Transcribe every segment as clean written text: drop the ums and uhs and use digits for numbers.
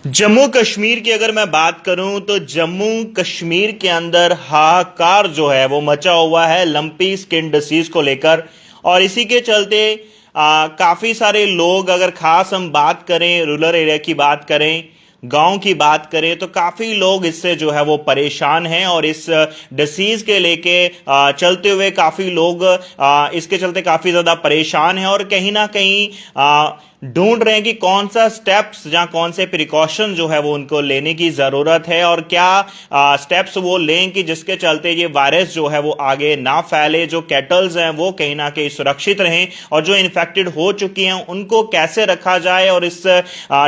जम्मू कश्मीर की अगर मैं बात करूं तो जम्मू कश्मीर के अंदर हाहाकार जो है वो मचा हुआ है लंपी स्किन डिसीज को लेकर। और इसी के चलते काफी सारे लोग, अगर खास हम बात करें रूरल एरिया की बात करें, गांव की बात करें, तो काफी लोग इससे जो है वो परेशान हैं। और इस डिसीज के लेके चलते हुए काफी लोग इसके चलते काफी ज्यादा परेशान हैं और कहीं ना कहीं ढूंढ रहे हैं कि कौन सा स्टेप्स या कौन से प्रिकॉशन जो है वो उनको लेने की जरूरत है और क्या स्टेप्स वो लें कि जिसके चलते ये वायरस जो है वो आगे ना फैले, जो कैटल्स हैं वो कहीं ना कहीं सुरक्षित रहें और जो इन्फेक्टेड हो चुकी हैं उनको कैसे रखा जाए और इस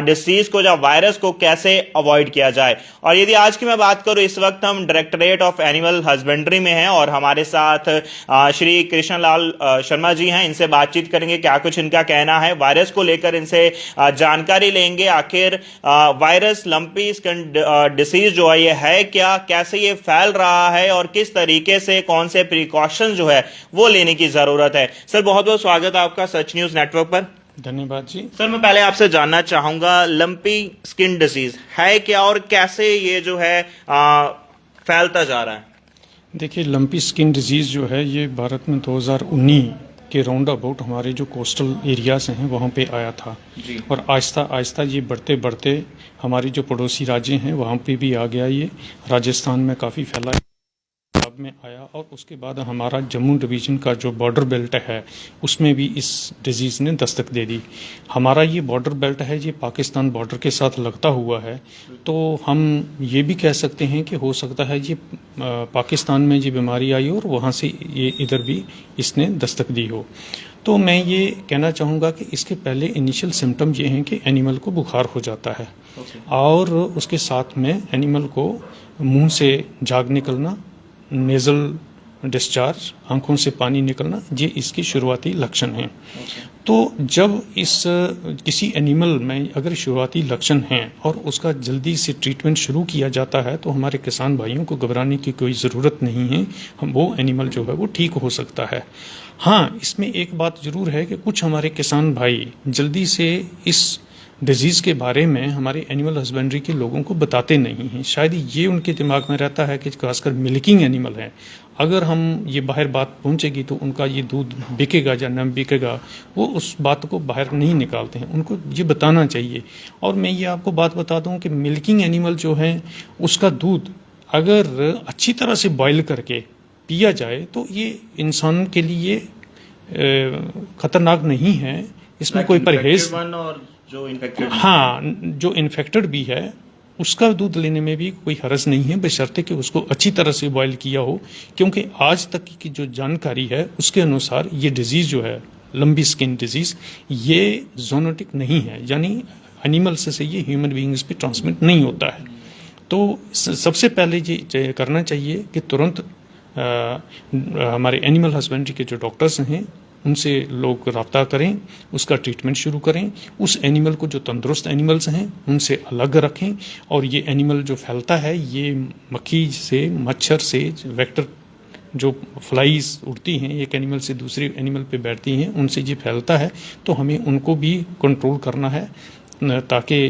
डिसीज को या वायरस को कैसे अवॉइड किया जाए। और यदि आज की मैं बात करूं, इस वक्त हम डायरेक्टरेट ऑफ एनिमल हस्बेंड्री में हैं और हमारे साथ श्री कृष्ण लाल शर्मा जी हैं। इनसे बातचीत करेंगे, क्या कुछ इनका कहना है वायरस को लेकर, इनसे जानकारी लेंगे। आखिर वायरस लंपी स्किन डिसीज जो है ये है क्या, कैसे ये फैल रहा है और किस तरीके से कौन से प्रिकॉशन जो है वो लेने की जरूरत है। सर, बहुत बहुत स्वागत है आपका सच न्यूज नेटवर्क पर। धन्यवाद जी। सर, मैं पहले आपसे जानना चाहूंगा लंपी स्किन डिसीज है क्या और कैसे ये जो है फैलता जा रहा है। देखिए, लंपी स्किन डिजीज़ जो है ये भारत में 2019 के राउंड अबाउट हमारे जो कोस्टल एरियाज हैं वहाँ पे आया था जी। और आहिस्ता आहिस्ता ये बढ़ते बढ़ते हमारी जो पड़ोसी राज्य हैं वहाँ पे भी आ गया। ये राजस्थान में काफ़ी फैला, पंजाब में आया और उसके बाद हमारा जम्मू डिवीज़न का जो बॉर्डर बेल्ट है उसमें भी इस डिज़ीज़ ने दस्तक दे दी। हमारा ये बॉर्डर बेल्ट है, ये पाकिस्तान बॉर्डर के साथ लगता हुआ है, तो हम ये भी कह सकते हैं कि हो सकता है ये पाकिस्तान में ये बीमारी आई और वहाँ से ये इधर भी इसने दस्तक दी हो। तो मैं ये कहना चाहूँगा कि इसके पहले इनिशियल सिम्टम ये हैं कि एनिमल को बुखार हो जाता है और उसके साथ में एनिमल को मुंह से झाग निकलना, नेज़ल डिस्चार्ज, आंखों से पानी निकलना, ये इसकी शुरुआती लक्षण हैं। तो जब इस किसी एनिमल में अगर शुरुआती लक्षण हैं और उसका जल्दी से ट्रीटमेंट शुरू किया जाता है तो हमारे किसान भाइयों को घबराने की कोई ज़रूरत नहीं है, हम वो एनिमल जो है वो ठीक हो सकता है। हाँ, इसमें एक बात ज़रूर है कि कुछ हमारे किसान भाई जल्दी से इस डिजीज़ के बारे में हमारे एनिमल हस्बेंड्री के लोगों को बताते नहीं हैं। शायद ये उनके दिमाग में रहता है कि खासकर मिल्किंग एनिमल है, अगर हम ये बाहर बात पहुंचेगी तो उनका ये दूध बिकेगा या न बिकेगा, वो उस बात को बाहर नहीं निकालते हैं। उनको ये बताना चाहिए। और मैं ये आपको बात बता दूं कि मिल्किंग एनिमल जो है उसका दूध अगर अच्छी तरह से बॉयल करके पिया जाए तो ये इंसान के लिए खतरनाक नहीं है, इसमें कोई परहेज। जो इन्फेक्टेड, हाँ, जो इन्फेक्टेड भी है उसका दूध लेने में भी कोई हर्ज नहीं है, बशर्ते कि उसको अच्छी तरह से बॉयल किया हो। क्योंकि आज तक की जो जानकारी है उसके अनुसार ये डिजीज़ जो है लंबी स्किन डिजीज़ ये जोनोटिक नहीं है, यानी एनिमल्स से ये ह्यूमन बीइंग्स पे ट्रांसमिट नहीं होता है। तो सबसे पहले ये करना चाहिए कि तुरंत हमारे एनिमल हस्बेंड्री के जो डॉक्टर्स हैं उनसे लोग रब्ता करें, उसका ट्रीटमेंट शुरू करें। उस एनिमल को, जो तंदुरुस्त एनिमल्स हैं, उनसे अलग रखें। और ये एनिमल जो फैलता है ये मक्खी से, मच्छर से, वेक्टर जो फ्लाइज उड़ती हैं एक एनिमल से दूसरे एनिमल पे बैठती हैं, उनसे ये फैलता है। तो हमें उनको भी कंट्रोल करना है ताकि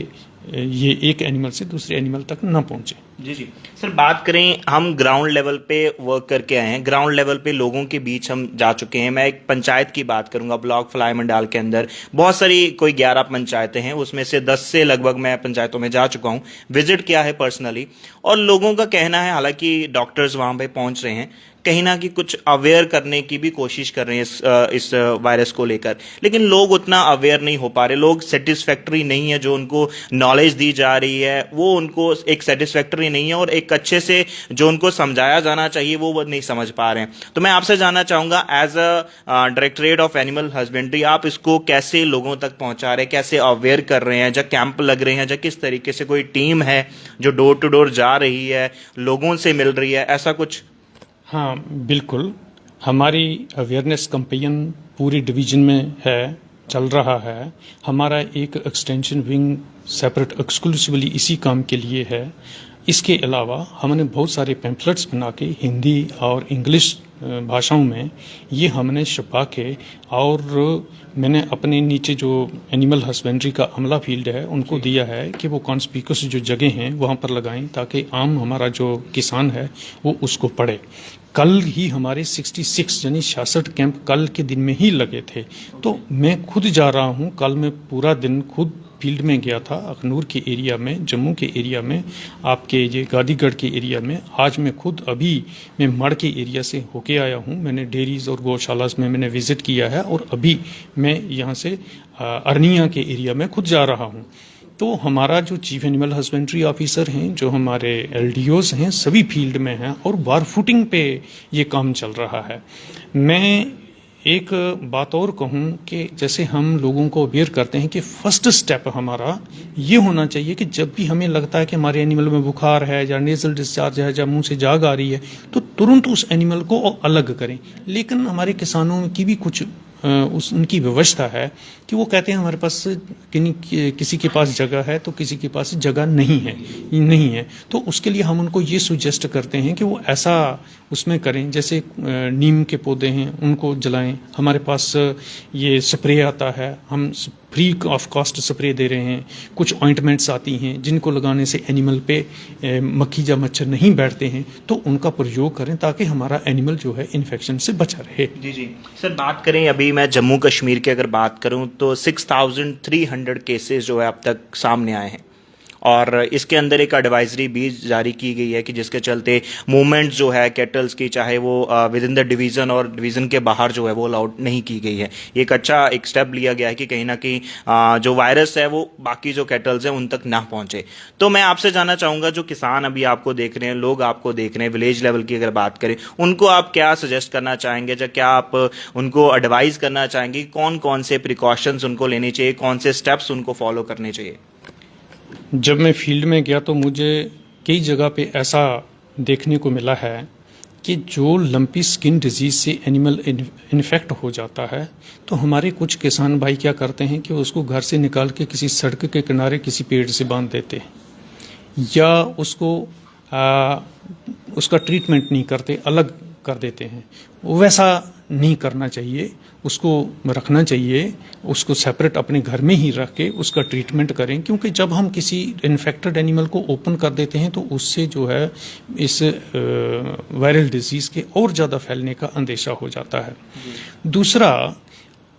ये एक एनिमल से दूसरे एनिमल तक ना पहुंचे। जी जी। सर, बात करें, हम ग्राउंड लेवल पे वर्क करके आए हैं, ग्राउंड लेवल पे लोगों के बीच हम जा चुके हैं। मैं एक पंचायत की बात करूंगा, ब्लॉक फ्लाई मंडाल के अंदर बहुत सारी कोई 11 पंचायतें हैं, उसमें से 10 से लगभग मैं पंचायतों में जा चुका हूं, विजिट किया है पर्सनली। और लोगों का कहना है, हालांकि डॉक्टर्स वहां पे पहुंच रहे हैं, कहीं ना कहीं कुछ अवेयर करने की भी कोशिश कर रहे हैं इस वायरस को लेकर, लेकिन लोग उतना अवेयर नहीं हो पा रहे। लोग सेटिस्फैक्टरी नहीं है, जो उनको नॉलेज दी जा रही है वो उनको एक सेटिस्फैक्टरी नहीं है और एक अच्छे से जो उनको समझाया जाना चाहिए वो नहीं समझ पा रहे हैं। तो मैं आपसे जानना चाहूंगा, as a directorate of animal husbandry, आप इसको कैसे लोगों तक पहुंचा रहे हैं, कैसे अवेयर कर रहे हैं, जब कैंप लग रहे हैं, जब किस तरीके से कोई टीम है जो डोर टू डोर जा रही है, लोगों से मिल रही है, ऐसा कुछ? हाँ, बिल्कुल। हमारी अवेयरनेस कैंपेन पूरी डिवीज़न में है, चल रहा है। हमारा एक एक्सटेंशन विंग सेपरेट एक्सक्लूसिवली इसी काम के लिए है। इसके अलावा हमने बहुत सारे पैम्फलेट्स बना के हिंदी और इंग्लिश भाषाओं में ये हमने छुपा के, और मैंने अपने नीचे जो एनिमल हस्बेंड्री का अमला फील्ड है उनको दिया है कि वो कॉन्स्पिकुअस जो जगह हैं वहाँ पर लगाएं, ताकि आम हमारा जो किसान है वो उसको पढ़े। कल ही हमारे 66 यानी 66 कैंप कल के दिन में ही लगे थे। तो मैं खुद जा रहा हूँ, कल मैं पूरा दिन खुद फील्ड में गया था, अखनूर के एरिया में, जम्मू के एरिया में, आपके ये गांधीगढ़ के एरिया में। आज मैं खुद अभी मैं मड़ के एरिया से होके आया हूँ। मैंने डेयरीज और गौशालास में मैंने विजिट किया है, और अभी मैं यहाँ से अरनिया के एरिया में खुद जा रहा हूँ। तो हमारा जो चीफ एनिमल हस्बेंड्री ऑफिसर हैं, जो हमारे एलडीओज हैं, सभी फील्ड में हैं और बार फुटिंग पे ये काम चल रहा है। मैं एक बात और कहूँ कि जैसे हम लोगों को अवेयर करते हैं कि फर्स्ट स्टेप हमारा ये होना चाहिए कि जब भी हमें लगता है कि हमारे एनिमल में बुखार है या नेजल डिस्चार्ज है या मुंह से झाग आ रही है, तो तुरंत उस एनिमल को अलग करें। लेकिन हमारे किसानों की भी कुछ उनकी व्यवस्था है कि वो कहते हैं हमारे पास किसी के पास जगह है तो किसी के पास जगह नहीं है। तो उसके लिए हम उनको ये सुजेस्ट करते हैं कि वो ऐसा उसमें करें, जैसे नीम के पौधे हैं उनको जलाएं। हमारे पास ये स्प्रे आता है, हम फ्री ऑफ कॉस्ट स्प्रे दे रहे हैं। कुछ ऑइंटमेंट्स आती हैं जिनको लगाने से एनिमल पे मक्खी या मच्छर नहीं बैठते हैं, तो उनका प्रयोग करें ताकि हमारा एनिमल जो है इन्फेक्शन से बचा रहे। जी जी सर, बात करें अभी मैं जम्मू कश्मीर की अगर बात करूं तो 6300 केसेस जो है अब तक सामने आए हैं, और इसके अंदर एक एडवाइजरी भी जारी की गई है कि जिसके चलते मूवमेंट जो है कैटल्स की, चाहे वो विद इन द डिवीज़न और डिवीज़न के बाहर जो है वो अलाउड नहीं की गई है। एक अच्छा एक स्टेप लिया गया है कि कहीं ना कहीं जो वायरस है वो बाकी जो कैटल्स हैं उन तक ना पहुंचे। तो मैं आपसे जानना चाहूँगा, जो किसान अभी आपको देख रहे हैं, लोग आपको देख रहे हैं, विलेज लेवल की अगर बात करें, उनको आप क्या सजेस्ट करना चाहेंगे, या क्या आप उनको एडवाइस करना चाहेंगे, कौन कौन से प्रिकॉशंस उनको लेने चाहिए, कौन से स्टेप्स उनको फॉलो करने चाहिए? जब मैं फील्ड में गया तो मुझे कई जगह पे ऐसा देखने को मिला है कि जो लंपी स्किन डिजीज से एनिमल इन्फेक्ट हो जाता है, तो हमारे कुछ किसान भाई क्या करते हैं कि उसको घर से निकाल के किसी सड़क के किनारे किसी पेड़ से बांध देते हैं, या उसको उसका ट्रीटमेंट नहीं करते, अलग कर देते हैं। वैसा नहीं करना चाहिए, उसको रखना चाहिए, उसको सेपरेट अपने घर में ही रख के उसका ट्रीटमेंट करें। क्योंकि जब हम किसी इन्फेक्टेड एनिमल को ओपन कर देते हैं तो उससे जो है इस वायरल डिजीज़ के और ज़्यादा फैलने का अंदेशा हो जाता है। दूसरा,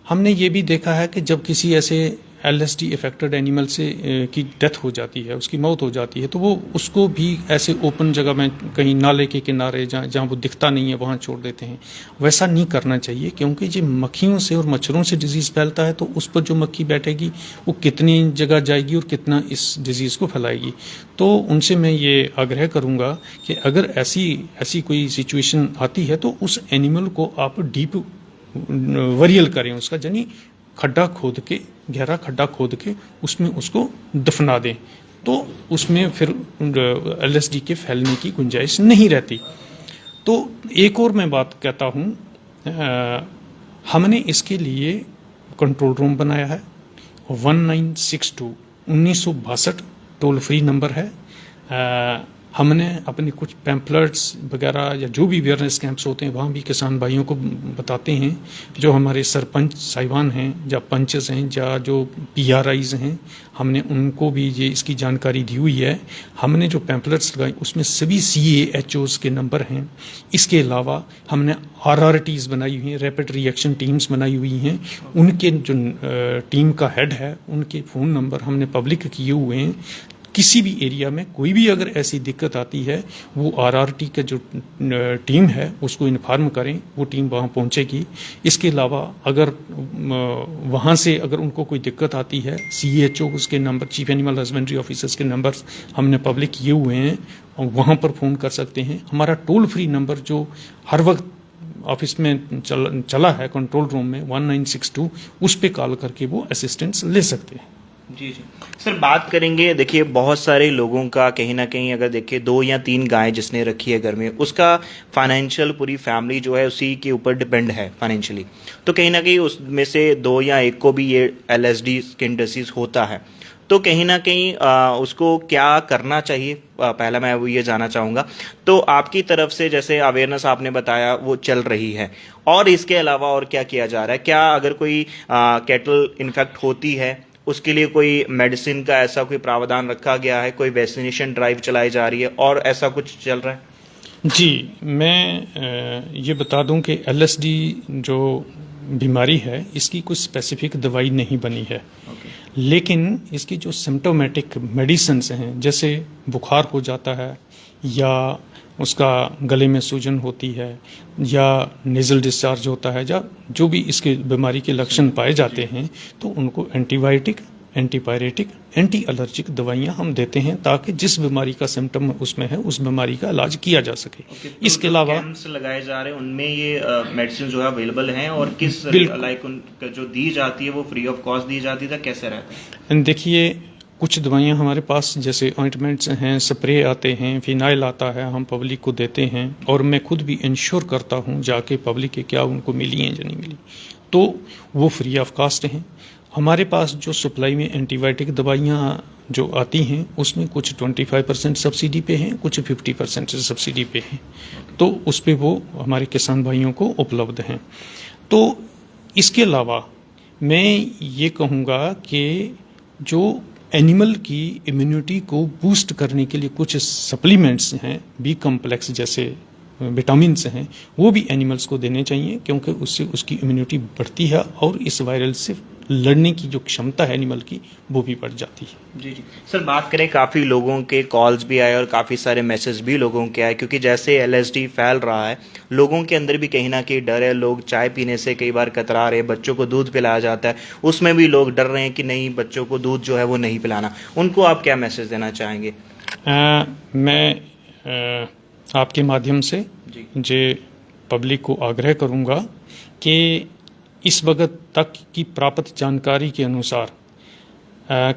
हमने ये भी देखा है कि जब किसी ऐसे LSD इफेक्टेड एनिमल से की डेथ हो जाती है, उसकी मौत हो जाती है, तो वो उसको भी ऐसे ओपन जगह में कहीं नाले के किनारे जहाँ वो दिखता नहीं है वहाँ छोड़ देते हैं। वैसा नहीं करना चाहिए, क्योंकि ये मक्खियों से और मच्छरों से डिजीज़ फैलता है, तो उस पर जो मक्खी बैठेगी वो कितनी जगह जाएगी और कितना इस डिजीज़ को फैलाएगी। तो उनसे मैं ये आग्रह करूँगा कि अगर ऐसी कोई सिचुएशन आती है तो उस एनिमल को आप डीप वरियल करें, उसका यानी खड्डा खोद के, गहरा खड्डा खोद के उसमें उसको दफना दें, तो उसमें फिर LSD के फैलने की गुंजाइश नहीं रहती। तो एक और मैं बात कहता हूँ, हमने इसके लिए कंट्रोल रूम बनाया है। 1962 1962 टोल फ्री नंबर है। हमने अपने कुछ पैम्पलेट्स वगैरह या जो भी अवेयरनेस कैंप्स होते हैं वहाँ भी किसान भाइयों को बताते हैं। जो हमारे सरपंच साहिबान हैं या पंचेस हैं या जो PRIs हैं, हमने उनको भी ये इसकी जानकारी दी हुई है। हमने जो पैम्पलेट्स लगाए उसमें सभी CAHOs के नंबर हैं। इसके अलावा हमने RRTs बनाई हुई हैं, रैपिड रिएक्शन टीम्स बनाई हुई हैं। उनके जो टीम का हेड है उनके फ़ोन नंबर हमने पब्लिक किए हुए हैं। किसी भी एरिया में कोई भी अगर ऐसी दिक्कत आती है, वो RRT का जो टीम है उसको इन्फॉर्म करें, वो टीम वहाँ पहुँचेगी। इसके अलावा अगर वहाँ से अगर उनको कोई दिक्कत आती है, CHO उसके number, chief animal husbandry officers के नंबर्स हमने पब्लिक किए हुए हैं, और वहाँ पर फ़ोन कर सकते हैं। हमारा टोल फ्री नंबर जो हर वक्त ऑफिस में चला है कंट्रोल रूम में, 1962, उस पर कॉल करके वो असिस्टेंस ले सकते हैं। जी जी सर, बात करेंगे, देखिए बहुत सारे लोगों का कहीं ना कहीं अगर देखिए 2 या 3 गाय जिसने रखी है घर में, उसका फाइनेंशियल पूरी फैमिली जो है उसी के ऊपर डिपेंड है फाइनेंशियली। तो कहीं ना कहीं उसमें से 2 या 1 को भी ये LSD स्किन डिसीज होता है। तो कहीं ना कहीं उसको क्या करना चाहिए, पहला मैं वो ये जानना चाहूँगा। तो आपकी तरफ से जैसे अवेयरनेस आपने बताया वो चल रही है, और इसके अलावा और क्या किया जा रहा है? क्या अगर कोई कैटल इन्फेक्ट होती है उसके लिए कोई मेडिसिन का ऐसा कोई प्रावधान रखा गया है, कोई वैक्सीनेशन ड्राइव चलाई जा रही है, और ऐसा कुछ चल रहा है? जी, मैं ये बता दूं कि एलएसडी जो बीमारी है इसकी कुछ स्पेसिफिक दवाई नहीं बनी है। लेकिन इसकी जो सिम्टोमेटिक मेडिसिन्स हैं, जैसे बुखार हो जाता है या उसका गले में सूजन होती है या नेज़ल डिस्चार्ज होता है, या जो भी इसके बीमारी के लक्षण पाए जाते हैं, तो उनको एंटीबायोटिक, एंटीपायरेटिक, एंटी एलर्जिक दवाइयां हम देते हैं ताकि जिस बीमारी का सिम्टम उसमें है उस बीमारी का इलाज किया जा सके। तो इसके अलावा कैंप्स लगाए जा रहे हैं उनमें ये मेडिसिन जो है अवेलेबल हैं, और किस लाइक उनका जो दी जाती है वो फ्री ऑफ कॉस्ट दी जाती है, कैसे रहता है? देखिए, कुछ दवाइयां हमारे पास जैसे ऑइंटमेंट्स हैं, स्प्रे आते हैं, फिनाइल आता है, हम पब्लिक को देते हैं, और मैं खुद भी इंश्योर करता हूं जाके पब्लिक के क्या उनको मिली हैं या नहीं मिली, तो वो फ्री ऑफ कॉस्ट हैं। हमारे पास जो सप्लाई में एंटीबायोटिक दवाइयाँ जो आती हैं उसमें कुछ 25% सब्सिडी पे हैं, कुछ 50% सब्सिडी पे हैं, तो उस पे वो हमारे किसान भाइयों को उपलब्ध हैं। तो इसके अलावा मैं ये कहूँगा कि जो एनिमल की इम्यूनिटी को बूस्ट करने के लिए कुछ सप्लीमेंट्स हैं, बी कॉम्प्लेक्स जैसे विटामिन्स हैं, वो भी एनिमल्स को देने चाहिए, क्योंकि उससे उसकी इम्यूनिटी बढ़ती है और इस वायरल से लड़ने की जो क्षमता है एनिमल की वो भी बढ़ जाती है। जी जी सर, बात करें, काफ़ी लोगों के कॉल्स भी आए और काफ़ी सारे मैसेज भी लोगों के आए, क्योंकि जैसे एलएसडी फैल रहा है लोगों के अंदर भी कहीं ना कहीं डर है। लोग चाय पीने से कई बार कतरा रहे, बच्चों को दूध पिलाया जाता है उसमें भी लोग डर रहे हैं कि नहीं, बच्चों को दूध जो है वो नहीं पिलाना। उनको आप क्या मैसेज देना चाहेंगे? मैं आपके माध्यम से जे पब्लिक को आग्रह करूंगा कि इस वक्त तक की प्राप्त जानकारी के अनुसार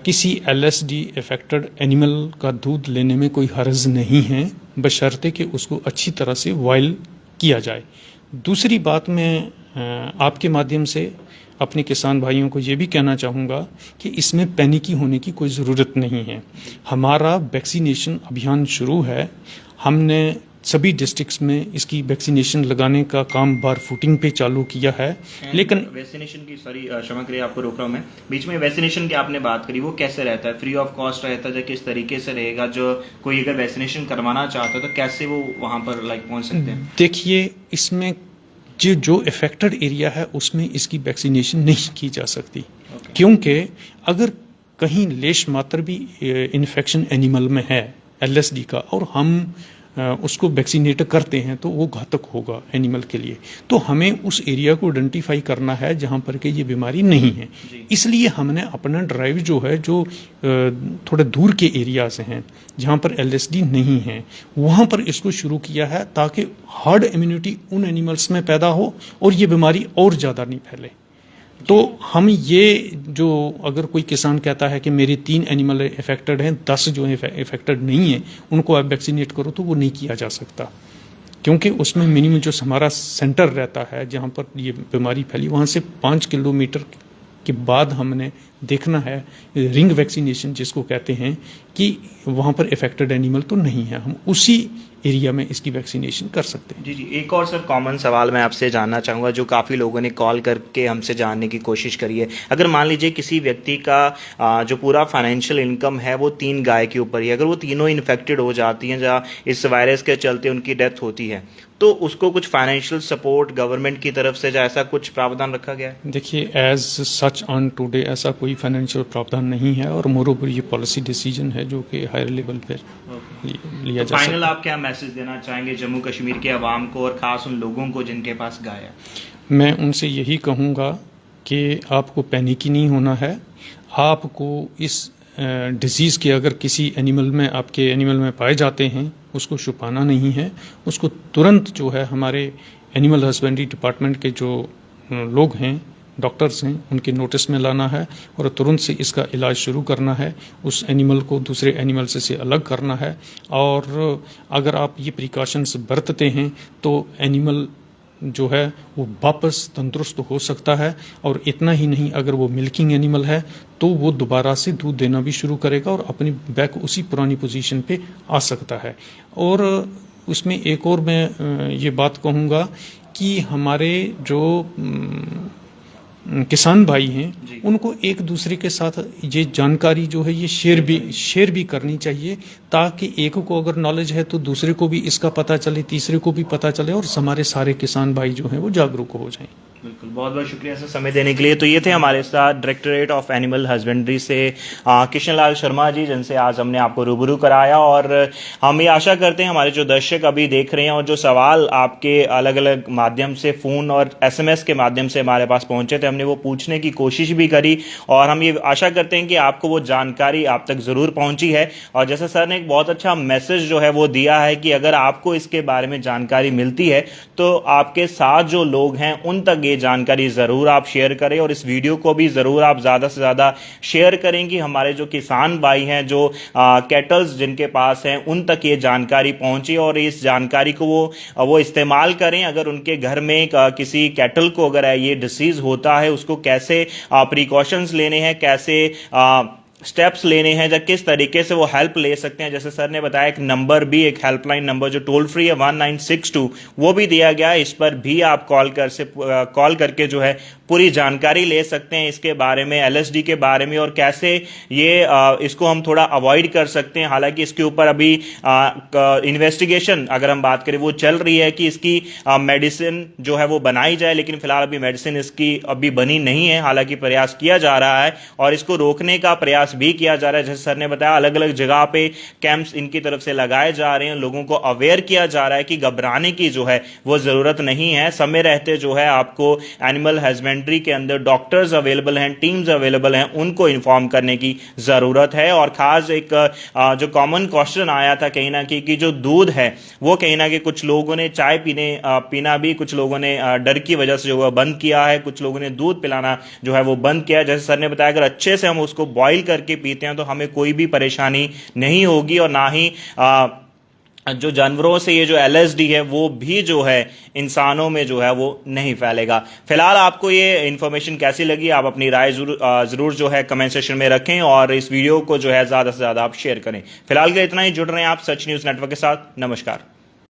किसी एलएसडी अफेक्टेड एनिमल का दूध लेने में कोई हर्ज नहीं है, बशर्ते कि उसको अच्छी तरह से बॉयल किया जाए। दूसरी बात, मैं आपके माध्यम से अपने किसान भाइयों को ये भी कहना चाहूँगा कि इसमें पैनिकी होने की कोई ज़रूरत नहीं है। हमारा वैक्सीनेशन अभियान शुरू है, हमने सभी डिस्ट्रिक्ट्स में इसकी वैक्सीनेशन लगाने का काम बार फुटिंग पे चालू किया है। लेकिन वैक्सीनेशन की, सॉरी क्षमा करिए आपको रोक रहा हूँ मैं बीच में, वैक्सीनेशन की आपने बात करी, वो कैसे रहता है? फ्री ऑफ कॉस्ट रहता है? किस तरीके से रहेगा? जो कोई अगर वैक्सीनेशन करवाना चाहता है तो कैसे वो वहाँ पर पहुँच सकते हैं? देखिए, इसमें जो अफेक्टेड एरिया है उसमें इसकी वैक्सीनेशन नहीं की जा सकती, क्योंकि अगर कहीं लेश मात्र भी इन्फेक्शन एनिमल में है एलएसडी का और हम उसको वैक्सीनेट करते हैं तो वो घातक होगा एनिमल के लिए। तो हमें उस एरिया को आइडेंटिफाई करना है जहाँ पर के ये बीमारी नहीं है। इसलिए हमने अपना ड्राइव जो है, जो थोड़े दूर के एरिया से हैं जहाँ पर एलएसडी नहीं है, वहाँ पर इसको शुरू किया है ताकि हार्ड इम्यूनिटी उन एनिमल्स में पैदा हो और ये बीमारी और ज़्यादा नहीं फैले। तो हम ये जो, अगर कोई किसान कहता है कि मेरे 3 एनिमल इफेक्टेड हैं, 10 जो इफेक्टेड नहीं है, उनको आप वैक्सीनेट करो, तो वो नहीं किया जा सकता, क्योंकि उसमें मिनिमम जो हमारा सेंटर रहता है जहाँ पर ये बीमारी फैली, वहाँ से 5 किलोमीटर के बाद हमने देखना है रिंग वैक्सीनेशन जिसको कहते हैं, कि वहाँ पर इफेक्टेड एनिमल तो नहीं है, हम उसी एरिया में इसकी वैक्सीनेशन कर सकते हैं। जी जी, एक और सर कॉमन सवाल मैं आपसे जानना चाहूँगा, जो काफ़ी लोगों ने कॉल करके हमसे जानने की कोशिश करी है। अगर मान लीजिए किसी व्यक्ति का जो पूरा फाइनेंशियल इनकम है वो 3 गाय के ऊपर ही, अगर वो तीनों इन्फेक्टेड हो जाती हैं, जहाँ इस वायरस के चलते उनकी डेथ होती है, तो उसको कुछ फाइनेंशियल सपोर्ट गवर्नमेंट की तरफ से ऐसा कुछ प्रावधान रखा गया है? देखिए, एज सच ऑन टुडे ऐसा कोई फाइनेंशियल प्रावधान नहीं है, और मोरोवर ये पॉलिसी डिसीजन है जो कि हायर लेवल पर लिया जा सकता है। फाइनल आप क्या मैसेज देना चाहेंगे जम्मू कश्मीर के अवाम को, और ख़ास उन लोगों को जिनके पास गाय है? मैं उनसे यही कहूँगा कि आपको पैनिकी नहीं होना है। आपको इस डिजीज़ के अगर किसी एनिमल में, आपके एनिमल में पाए जाते हैं, उसको छुपाना नहीं है, उसको तुरंत जो है हमारे एनिमल हस्बेंड्री डिपार्टमेंट के जो लोग हैं, डॉक्टर्स हैं, उनके नोटिस में लाना है और तुरंत से इसका इलाज शुरू करना है, उस एनिमल को दूसरे एनिमल से अलग करना है। और अगर आप ये प्रिकॉशंस बरतते हैं तो एनिमल जो है वो वापस तंदुरुस्त हो सकता है। और इतना ही नहीं, अगर वो मिल्किंग एनिमल है तो वो दोबारा से दूध देना भी शुरू करेगा और अपनी बैक उसी पुरानी पोजीशन पे आ सकता है। और उसमें एक और मैं ये बात कहूँगा कि हमारे जो किसान भाई हैं उनको एक दूसरे के साथ ये जानकारी जो है ये शेयर भी करनी चाहिए, ताकि एक को अगर नॉलेज है तो दूसरे को भी इसका पता चले, तीसरे को भी पता चले और हमारे सारे किसान भाई जो हैं वो जागरूक हो जाएं। बिल्कुल, बहुत बहुत शुक्रिया सर समय देने के लिए। तो ये थे हमारे साथ डायरेक्टरेट ऑफ एनिमल हस्बेंड्री से कृष्ण लाल शर्मा जी, जिनसे आज हमने आपको रूबरू कराया। और हम ये आशा करते हैं हमारे जो दर्शक अभी देख रहे हैं और जो सवाल आपके अलग अलग माध्यम से फ़ोन और SMS के माध्यम से हमारे पास पहुंचे थे, हमने वो पूछने की कोशिश भी करी और हम ये आशा करते हैं कि आपको वो जानकारी आप तक ज़रूर पहुंची है। और जैसे सर ने एक बहुत अच्छा मैसेज जो है वो दिया है कि अगर आपको इसके बारे में जानकारी मिलती है तो आपके साथ जो लोग हैं उन तक ये जानकारी ज़रूर आप शेयर करें और इस वीडियो को भी ज़रूर आप ज़्यादा से ज़्यादा शेयर करें कि हमारे जो किसान भाई हैं, जो कैटल्स जिनके पास हैं, उन तक ये जानकारी पहुंचे और इस जानकारी को वो इस्तेमाल करें। अगर उनके घर में किसी कैटल को अगर ये डिसीज़ होता है, उसको कैसे प्रिकॉशंस लेने हैं, कैसे स्टेप्स लेने हैं, या किस तरीके से वो हेल्प ले सकते हैं। जैसे सर ने बताया एक नंबर भी, एक हेल्पलाइन नंबर जो टोल फ्री है 1962, वो भी दिया गया है। इस पर भी आप कॉल करके जो है पूरी जानकारी ले सकते हैं इसके बारे में, LSD के बारे में, और कैसे ये इसको हम थोड़ा अवॉइड कर सकते हैं। हालांकि इसके ऊपर अभी इन्वेस्टिगेशन अगर हम बात करें वो चल रही है कि इसकी मेडिसिन जो है वो बनाई जाए, लेकिन फिलहाल अभी मेडिसिन इसकी अभी बनी नहीं है। हालांकि प्रयास किया जा रहा है और इसको रोकने का प्रयास भी किया जा रहा है। जैसे सर ने बताया, अलग अलग जगह पे कैंप्स इनकी तरफ से लगाए जा रहे हैं, लोगों को अवेयर किया जा रहा है कि घबराने की जो है वो जरूरत नहीं है। समय रहते जो है आपको एनिमल हस्बेंड्री के अंदर डॉक्टर्स अवेलेबल हैं, टीम्स अवेलेबल हैं, उनको इन्फॉर्म करने की जरूरत है। और खास एक जो कॉमन क्वेश्चन आया था कहीं ना कहीं कि जो दूध है वो कहीं ना कहीं कुछ लोगों ने चाय पीना भी कुछ लोगों ने डर की वजह से जो है बंद किया है, कुछ लोगों ने दूध पिलाना जो है वो बंद किया है। जैसे सर ने बताया, अगर अच्छे से हम उसको बॉईल करके पीते हैं तो हमें कोई भी परेशानी नहीं होगी और ना ही जो जानवरों से ये जो LSD है वो भी जो है इंसानों में जो है वो नहीं फैलेगा। फिलहाल आपको ये इन्फॉर्मेशन कैसी लगी, आप अपनी राय जरूर जो है कमेंट सेक्शन में रखें और इस वीडियो को जो है ज़्यादा से ज़्यादा आप शेयर करें। फिलहाल के इतना ही, जुड़ रहे हैं आप सच न्यूज़ नेटवर्क के साथ। नमस्कार।